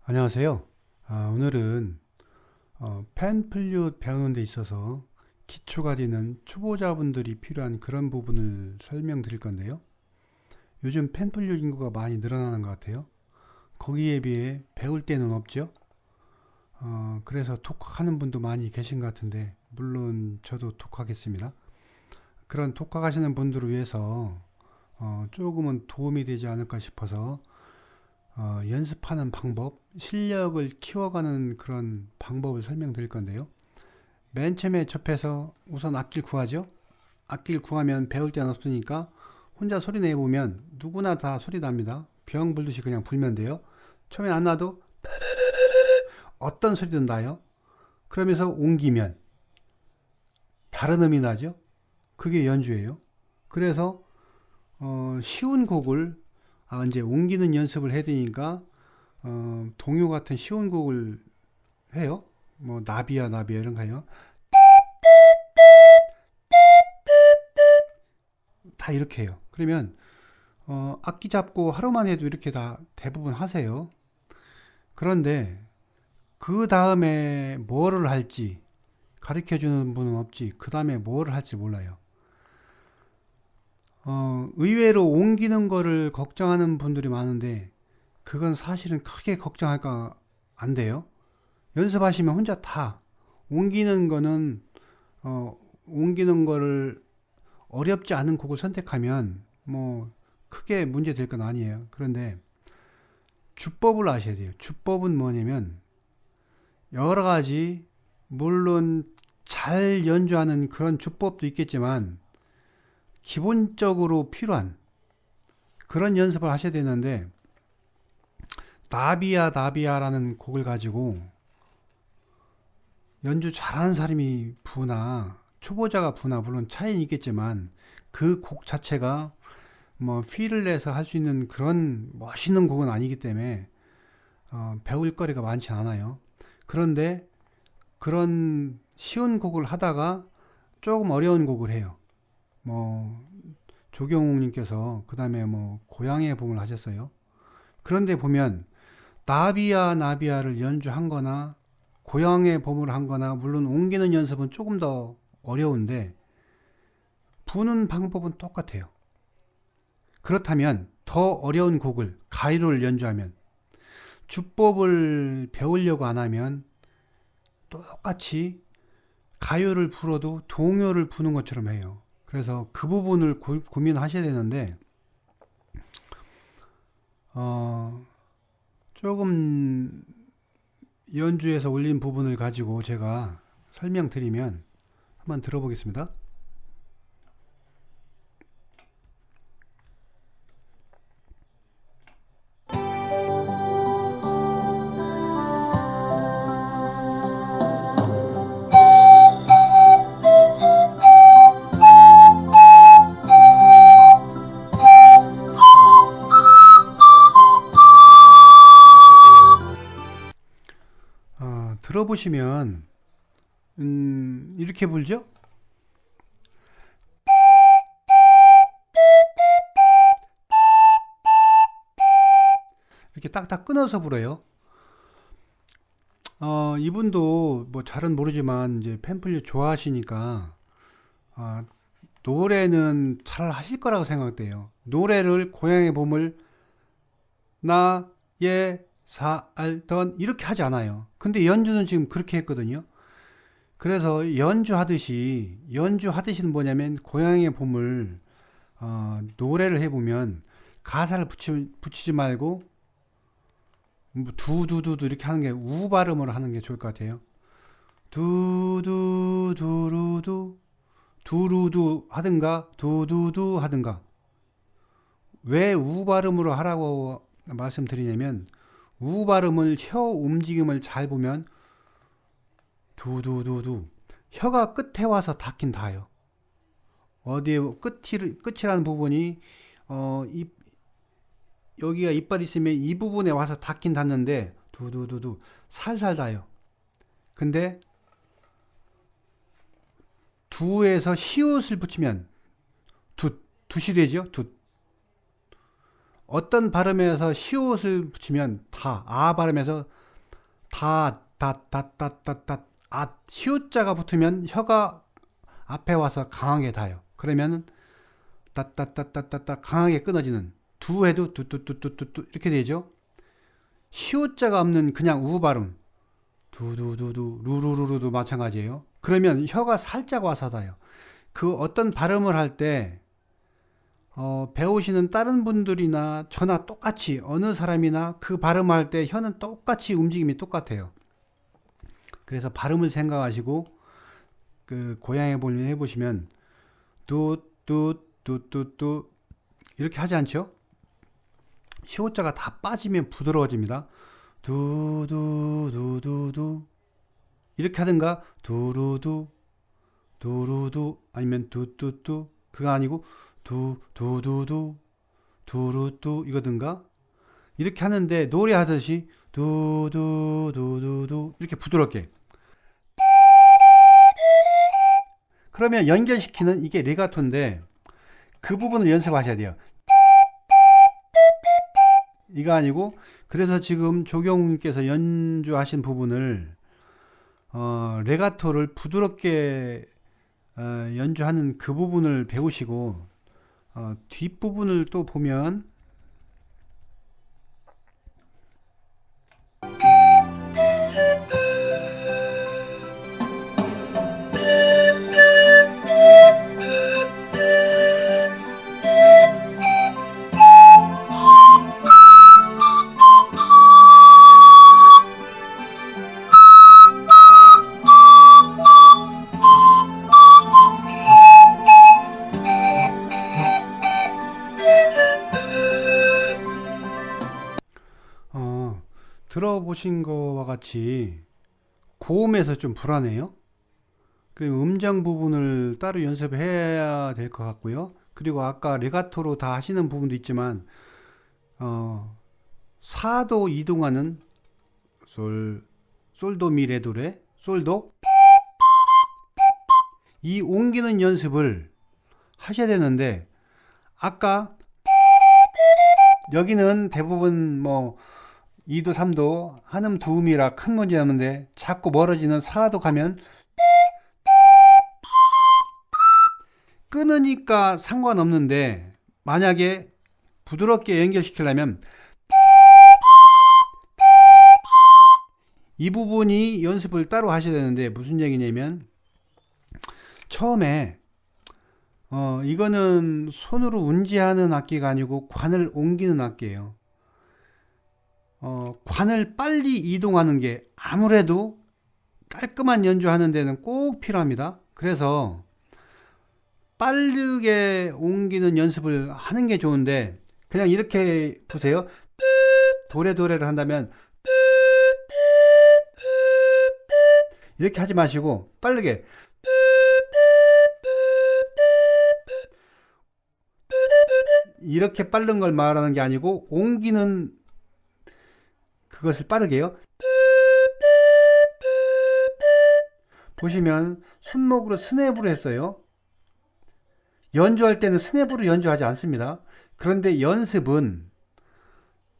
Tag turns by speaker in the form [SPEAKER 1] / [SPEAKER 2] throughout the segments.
[SPEAKER 1] 안녕하세요. 오늘은 펜 플룻 배우는 데 있어서 기초가 되는 초보자분들이 필요한 그런 부분을 설명드릴 건데요. 요즘 펜 플룻 인구가 많이 늘어나는 것 같아요. 거기에 비해 배울 때는 없죠. 그래서 독학하는 분도 많이 계신 것 같은데 물론 저도 독학했습니다. 그런 독학하시는 분들을 위해서 조금은 도움이 되지 않을까 싶어서 연습하는 방법, 실력을 키워가는 그런 방법을 설명드릴 건데요. 맨 처음에 접해서 우선 악기를 구하죠. 악기를 구하면 배울 데는 없으니까 혼자 소리 내보면 누구나 다 소리 납니다. 병 불듯이 그냥 불면 돼요. 처음에 안 나도 어떤 소리든 나요. 그러면서 옮기면 다른 음이 나죠. 그게 연주예요. 그래서 쉬운 곡을 이제 옮기는 연습을 해야 되니까 동요 같은 쉬운 곡을 해요. 뭐 나비야 나비야 이런 거 해요. 다 이렇게 해요. 그러면 악기 잡고 하루만 해도 이렇게 다 대부분 하세요. 그런데 그 다음에 뭐를 할지 가르쳐 주는 분은 없지. 그 다음에 뭐를 할지 몰라요. 의외로 옮기는 거를 걱정하는 분들이 많은데 그건 사실은 크게 걱정할까 안 돼요. 연습하시면 혼자 다 옮기는 거는 옮기는 거를 어렵지 않은 곡을 선택하면 뭐 크게 문제 될 건 아니에요. 그런데 주법을 아셔야 돼요. 주법은 뭐냐면 여러 가지 물론 잘 연주하는 그런 주법도 있겠지만 기본적으로 필요한 그런 연습을 하셔야 되는데 나비야 나비야라는 곡을 가지고 연주 잘하는 사람이 부나 초보자가 부나 물론 차이는 있겠지만 그 곡 자체가 뭐 피를 내서 할 수 있는 그런 멋있는 곡은 아니기 때문에 배울 거리가 많지 않아요. 그런데 그런 쉬운 곡을 하다가 조금 어려운 곡을 해요. 뭐 조경욱님께서 그 다음에 뭐 고향의 봄을 하셨어요. 그런데 보면 나비야 나비야를 연주한 거나 고향의 봄을 한 거나 물론 옮기는 연습은 조금 더 어려운데 부는 방법은 똑같아요. 그렇다면 더 어려운 곡을 가요를 연주하면 주법을 배우려고 안 하면 똑같이 가요를 불어도 동요를 부는 것처럼 해요. 그래서 그 부분을 고민하셔야 되는데 어, 조금 연주에서 올린 부분을 가지고 제가 설명드리면 한번 들어보겠습니다. 들어보시면 이렇게 불죠? 이렇게 딱딱 끊어서 불어요. 이분도 뭐 잘은 모르지만 이제 팸플릿 좋아하시니까 어, 노래는 잘 하실 거라고 생각돼요. 노래를 고향의 봄을 나의 살던 이렇게 하지 않아요. 근데 연주는 지금 그렇게 했거든요. 그래서 연주하듯이는 뭐냐면 고향의 봄을 노래를 해보면 가사를 붙이지 말고 뭐 두두두두 이렇게 하는 게 우 발음으로 하는 게 좋을 것 같아요. 두두두루두 두루두 하든가 두두두 하든가. 왜 우 발음으로 하라고 말씀드리냐면 우 발음을 혀 움직임을 잘 보면 두두두두 혀가 끝에 와서 닿긴 닿아요. 어디에 끝이라는 부분이 여기가 이빨 있으면 이 부분에 와서 닿긴 닿는데 두두두두 살살 닿아요. 근데 두에서 시옷을 붙이면 두 둣이 되죠. 두 어떤 발음에서 시옷을 붙이면 다, 아 발음에서 시옷자가 붙으면 혀가 앞에 와서 강하게 닿아요. 그러면 따따따따따따 강하게 끊어지는, 두 해도 뚜뚜뚜뚜뚜 이렇게 되죠. 시옷자가 없는 그냥 우 발음 두두두두 루루루루도 마찬가지예요. 그러면 혀가 살짝 와서 닿아요. 그 어떤 발음을 할 때 배우시는 다른 분들이나 저나 똑같이 어느 사람이나 그 발음할 때 혀는 똑같이 움직임이 똑같아요. 그래서 발음을 생각하시고 그 고양이 볼륨 해보시면 뚜뚜뚜뚜뚜 이렇게 하지 않죠? 시옷자가 다 빠지면 부드러워집니다. 두두두두두 이렇게 하든가 두루두 두루두 아니면 뚜뚜뚜 그거 아니고 두두두두 두루뚜 이거든가 이렇게 하는데 노래하듯이 두두두두두 이렇게 부드럽게 그러면 연결시키는 이게 레가토인데 그 부분을 연습하셔야 돼요. 이거 아니고 그래서 지금 조경님께서 연주하신 부분을 레가토를 부드럽게 연주하는 그 부분을 배우시고 뒷부분을 또 보면 들어보신 거와 같이 고음에서 좀 불안해요. 그리고 음정 부분을 따로 연습해야 될 것 같고요. 그리고 아까 레가토로 다 하시는 부분도 있지만 사도 이동하는 솔도 미 레도레 솔도 이 옮기는 연습을 하셔야 되는데 아까 여기는 대부분 뭐 2도 3도 한음 두음이라 큰 문제 없는데 자꾸 멀어지는 4도 가면 끊으니까 상관없는데 만약에 부드럽게 연결시키려면 이 부분이 연습을 따로 하셔야 되는데 무슨 얘기냐면 처음에 이거는 손으로 운지하는 악기가 아니고 관을 옮기는 악기예요. 관을 빨리 이동하는 게 아무래도 깔끔한 연주하는 데는 꼭 필요합니다. 그래서 빠르게 옮기는 연습을 하는 게 좋은데 그냥 이렇게 보세요. 도레도레를 한다면 이렇게 하지 마시고 빠르게 이렇게 빠른 걸 말하는 게 아니고 옮기는 그것을 빠르게요. 보시면 손목으로 스냅으로 했어요. 연주할 때는 스냅으로 연주하지 않습니다. 그런데 연습은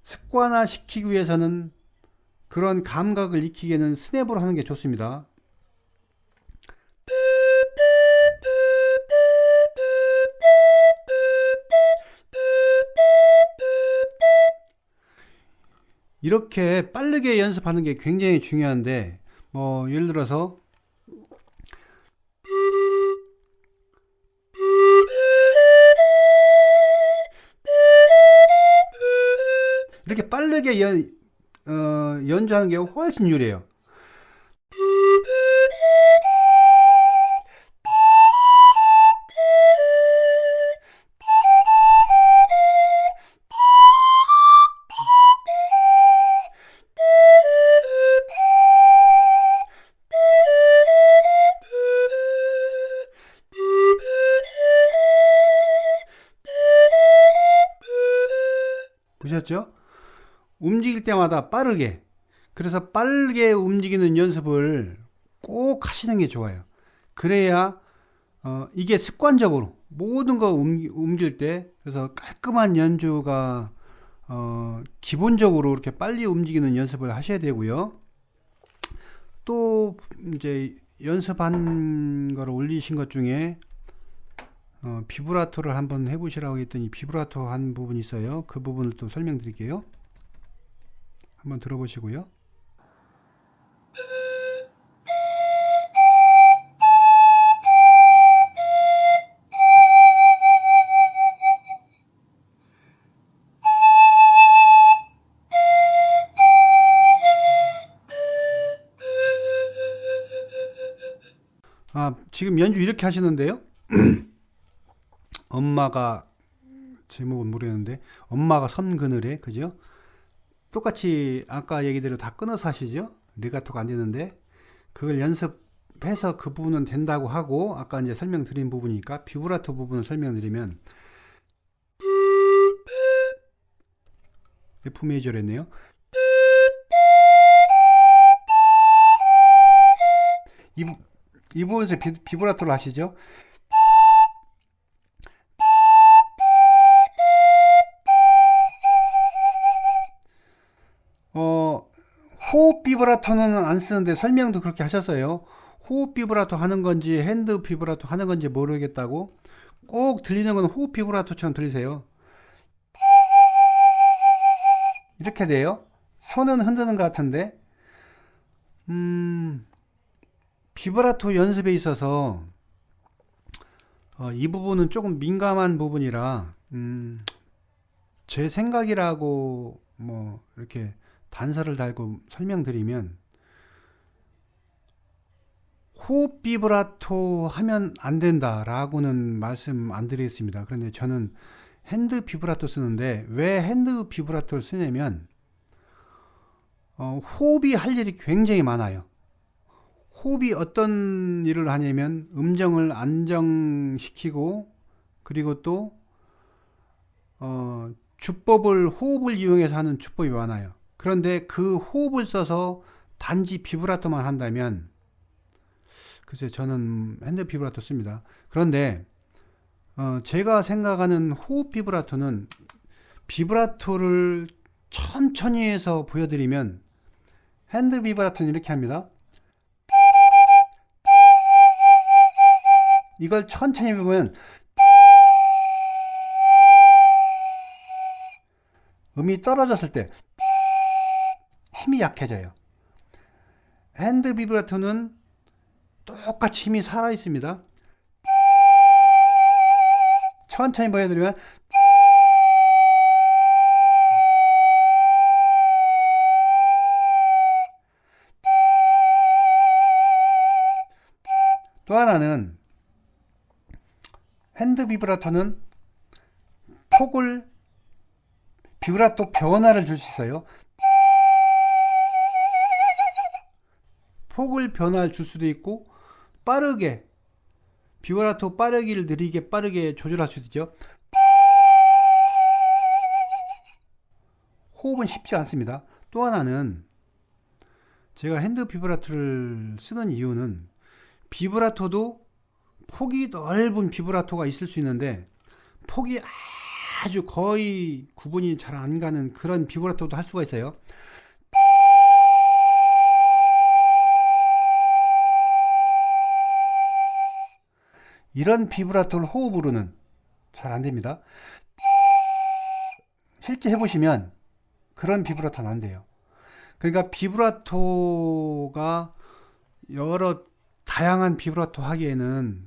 [SPEAKER 1] 습관화 시키기 위해서는 그런 감각을 익히기에는 스냅으로 하는 게 좋습니다. 이렇게 빠르게 연습하는 게 굉장히 중요한데 뭐 예를 들어서 이렇게 빠르게 연주하는 게 훨씬 유리해요. 보셨죠? 움직일 때마다 빠르게. 그래서 빠르게 움직이는 연습을 꼭 하시는 게 좋아요. 그래야 이게 습관적으로 모든 거 옮길 때 그래서 깔끔한 연주가 기본적으로 이렇게 빨리 움직이는 연습을 하셔야 되고요. 또 이제 연습한 거를 올리신 것 중에 비브라토를 한번 해보시라고 했더니 비브라토 한 부분이 있어요. 그 부분을 또 설명드릴게요. 한번 들어보시고요. 지금 연주 이렇게 하시는데요. 엄마가, 제목은 모르겠는데, 엄마가 섬 그늘에, 그죠? 똑같이 아까 얘기대로 다 끊어서 하시죠? 레가토가 안 되는데, 그걸 연습해서 그 부분은 된다고 하고, 아까 이제 설명드린 부분이니까, 비브라토 부분을 설명드리면, F 메이저로 했네요. 이 부분에서 비브라토를 하시죠? 호흡 비브라토는 안 쓰는데 설명도 그렇게 하셨어요. 호흡 비브라토 하는 건지 핸드 비브라토 하는 건지 모르겠다고. 꼭 들리는 건 호흡 비브라토처럼 들리세요. 이렇게 돼요. 손은 흔드는 것 같은데 비브라토 연습에 있어서 이 부분은 조금 민감한 부분이라 제 생각이라고 뭐 이렇게 단서를 달고 설명드리면, 호흡 비브라토 하면 안 된다라고는 말씀 안 드리겠습니다. 그런데 저는 핸드 비브라토 쓰는데, 왜 핸드 비브라토를 쓰냐면 호흡이 할 일이 굉장히 많아요. 호흡이 어떤 일을 하냐면 음정을 안정시키고, 그리고 또 주법을, 호흡을 이용해서 하는 주법이 많아요. 그런데 그 호흡을 써서 단지 비브라토만 한다면, 글쎄 저는 핸드 비브라토 씁니다. 그런데 제가 생각하는 호흡 비브라토는, 비브라토를 천천히 해서 보여드리면, 핸드 비브라토는 이렇게 합니다. 이걸 천천히 보면 음이 떨어졌을 때 힘이 약해져요. 핸드 비브라토는 똑같이 힘이 살아 있습니다. 천천히 보여드리면 또 하나는, 핸드 비브라토는 폭을, 비브라토 변화를 줄 수 있어요. 폭을 변화를 줄 수도 있고, 빠르게, 비브라토 빠르기를 느리게 빠르게 조절할 수도 있죠. 호흡은 쉽지 않습니다. 또 하나는, 제가 핸드 비브라토를 쓰는 이유는, 비브라토도 폭이 넓은 비브라토가 있을 수 있는데, 폭이 아주 거의 구분이 잘 안 가는 그런 비브라토도 할 수가 있어요. 이런 비브라토를 호흡으로는 잘 안 됩니다. 실제 해보시면 그런 비브라토는 안 돼요. 그러니까 비브라토가 여러 다양한 비브라토 하기에는,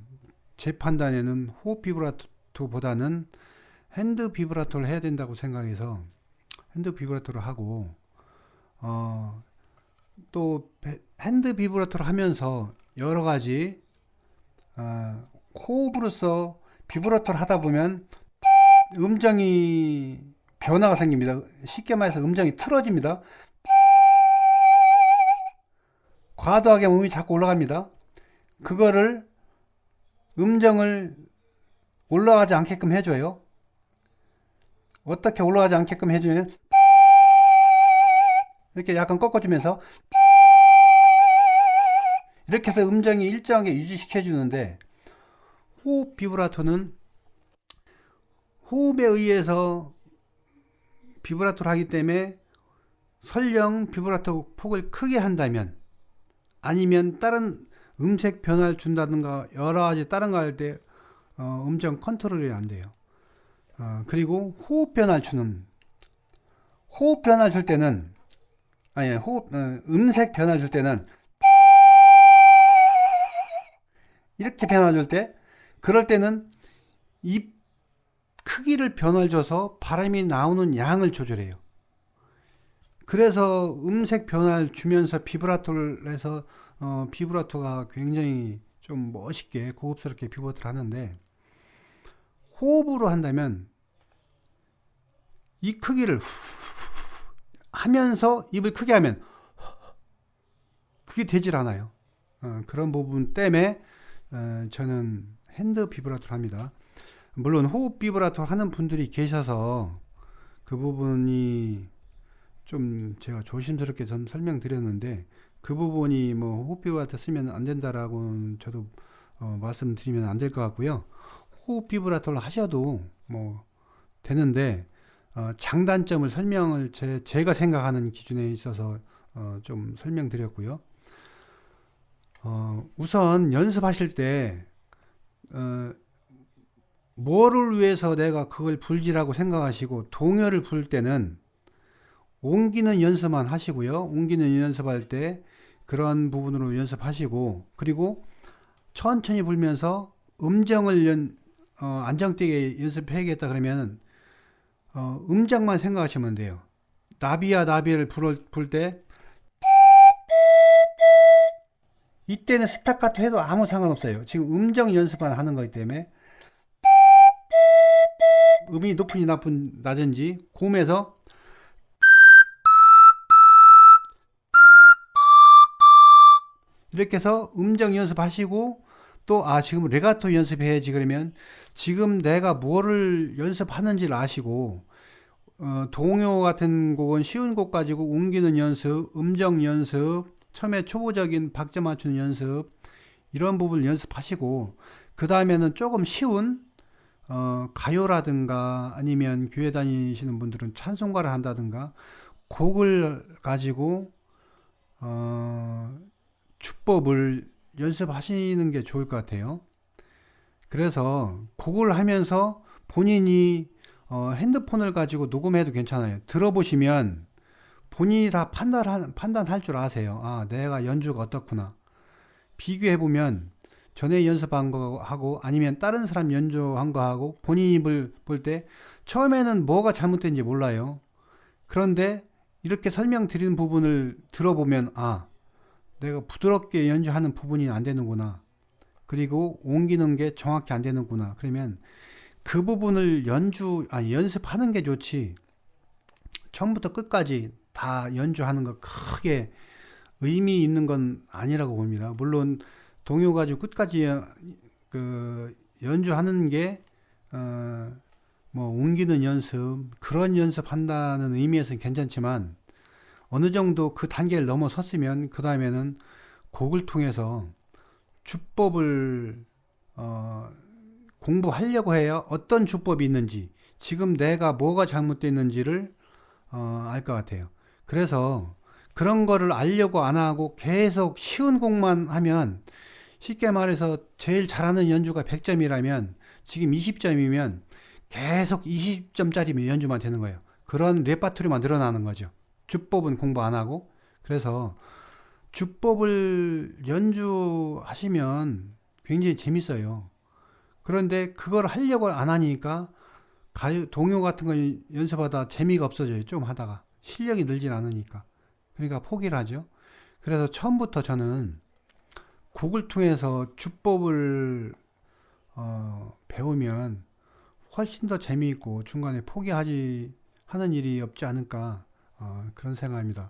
[SPEAKER 1] 제 판단에는 호흡 비브라토보다는 핸드 비브라토를 해야 된다고 생각해서 핸드 비브라토를 하고, 또 핸드 비브라토를 하면서 여러 가지 호흡으로서 비브라토를 하다 보면 음정이 변화가 생깁니다. 쉽게 말해서 음정이 틀어집니다. 과도하게 음이 자꾸 올라갑니다. 그거를, 음정을 올라가지 않게끔 해줘요. 어떻게 올라가지 않게끔 해주면, 이렇게 약간 꺾어주면서 이렇게 해서 음정이 일정하게 유지시켜 주는데, 호흡 비브라토는 호흡에 의해서 비브라토를 하기 때문에 설령 비브라토 폭을 크게 한다면, 아니면 다른 음색 변화를 준다든가 여러 가지 다른 거 할 때 음정 컨트롤이 안 돼요. 그리고 호흡 변화를 줄 때는, 음색 변화를 줄 때는 이렇게 변화를 줄 때, 그럴 때는 입 크기를 변화를 줘서 바람이 나오는 양을 조절해요. 그래서 음색 변화를 주면서 비브라토를 해서 비브라토가 굉장히 좀 멋있게 고급스럽게 비브라토를 하는데, 호흡으로 한다면 이 크기를 하면서 입을 크게 하면 그게 되질 않아요. 그런 부분 때문에 저는 핸드 비브라토를 합니다. 물론 호흡 비브라토를 하는 분들이 계셔서 그 부분이 좀 제가 조심스럽게 좀 설명드렸는데, 그 부분이 뭐 호흡 비브라토 쓰면 안 된다라고 저도 말씀드리면 안 될 것 같고요. 호흡 비브라토를 하셔도 뭐 되는데, 장단점을 설명을 제가 생각하는 기준에 있어서 좀 설명드렸고요. 우선 연습하실 때 뭐를 위해서 내가 그걸 불지라고 생각하시고, 동요를 부를 때는 옮기는 연습만 하시고요. 옮기는 연습할 때 그런 부분으로 연습하시고, 그리고 천천히 불면서 음정을 안정되게 연습해야겠다 그러면 음정만 생각하시면 돼요. 나비야 나비를 부를 때 이때는 스타카토 해도 아무 상관없어요. 지금 음정 연습만 하는 거기 때문에 음이 높은지 낮은지 고음에서 이렇게 해서 음정 연습하시고, 또 지금 레가토 연습해야지 그러면 지금 내가 뭐를 연습하는지를 아시고, 동요 같은 곡은 쉬운 곡 가지고 옮기는 연습, 음정 연습, 처음에 초보적인 박자 맞추는 연습, 이런 부분을 연습하시고, 그 다음에는 조금 쉬운 가요라든가 아니면 교회 다니시는 분들은 찬송가를 한다든가 곡을 가지고 주법을 연습하시는 게 좋을 것 같아요. 그래서 곡을 하면서 본인이 핸드폰을 가지고 녹음해도 괜찮아요. 들어보시면 본인이 다 판단할 줄 아세요. 내가 연주가 어떻구나. 비교해보면 전에 연습한 거하고 아니면 다른 사람 연주한 거하고 본인이 볼 때 처음에는 뭐가 잘못된지 몰라요. 그런데 이렇게 설명드리는 부분을 들어보면 내가 부드럽게 연주하는 부분이 안 되는구나. 그리고 옮기는 게 정확히 안 되는구나. 그러면 그 부분을 연습하는 게 좋지, 처음부터 끝까지 다 연주하는 거 크게 의미 있는 건 아니라고 봅니다. 물론 동요 가지고 끝까지 연주하는 게 뭐 옮기는 연습, 그런 연습한다는 의미에서는 괜찮지만, 어느 정도 그 단계를 넘어섰으면 그 다음에는 곡을 통해서 주법을 공부하려고 해요. 어떤 주법이 있는지, 지금 내가 뭐가 잘못됐는지를 알 것 같아요. 그래서 그런 거를 알려고 안 하고 계속 쉬운 곡만 하면, 쉽게 말해서 제일 잘하는 연주가 100점이라면 지금 20점이면 계속 20점짜리 연주만 되는 거예요. 그런 레파토리만 늘어나는 거죠. 주법은 공부 안 하고. 그래서 주법을 연주하시면 굉장히 재밌어요. 그런데 그걸 하려고 안 하니까 동요 같은 거 연습하다 재미가 없어져요. 좀 하다가 실력이 늘진 않으니까. 그러니까 포기를 하죠. 그래서 처음부터 저는 곡을 통해서 주법을 배우면 훨씬 더 재미있고 중간에 포기하지 하는 일이 없지 않을까, 그런 생각입니다.